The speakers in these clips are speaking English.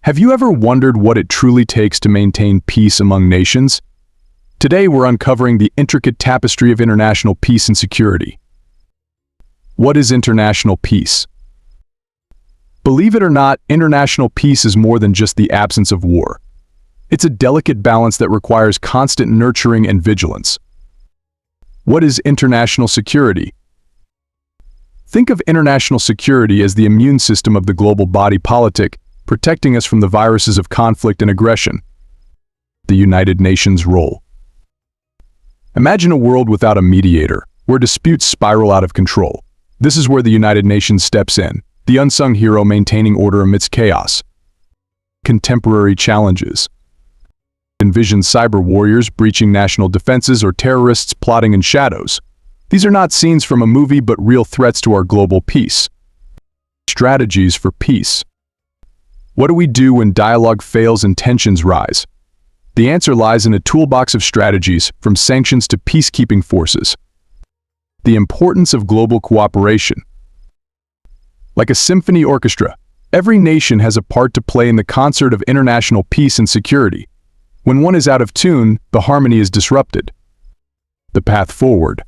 Have you ever wondered what it truly takes to maintain peace among nations? Today we're uncovering the intricate tapestry of international peace and security. What is international peace? Believe it or not, international peace is more than just the absence of war. It's a delicate balance that requires constant nurturing and vigilance. What is international security? Think of international security as the immune system of the global body politic, protecting us from the viruses of conflict and aggression. The United Nations role. Imagine a world without a mediator, where disputes spiral out of control. This is where the United Nations steps in, the unsung hero maintaining order amidst chaos. Contemporary challenges. Envision cyber warriors breaching national defenses or terrorists plotting in shadows. These are not scenes from a movie but real threats to our global peace. Strategies for peace. What do we do when dialogue fails and tensions rise? The answer lies in a toolbox of strategies, from sanctions to peacekeeping forces. The importance of global cooperation. Like a symphony orchestra, every nation has a part to play in the concert of international peace and security. When one is out of tune, the harmony is disrupted. The path forward.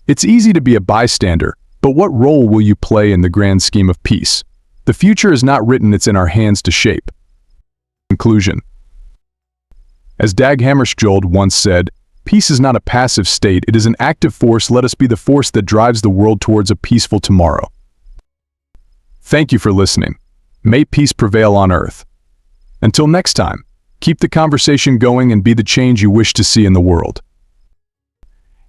It's easy to be a bystander, but what role will you play in the grand scheme of peace? The future is not written, it's in our hands to shape. Conclusion. As Dag Hammarskjöld once said, peace is not a passive state, it is an active force. Let us be the force that drives the world towards a peaceful tomorrow. Thank you for listening. May peace prevail on earth. Until next time, keep the conversation going and be the change you wish to see in the world.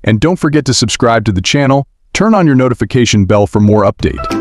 And don't forget to subscribe to the channel, turn on your notification bell for more updates.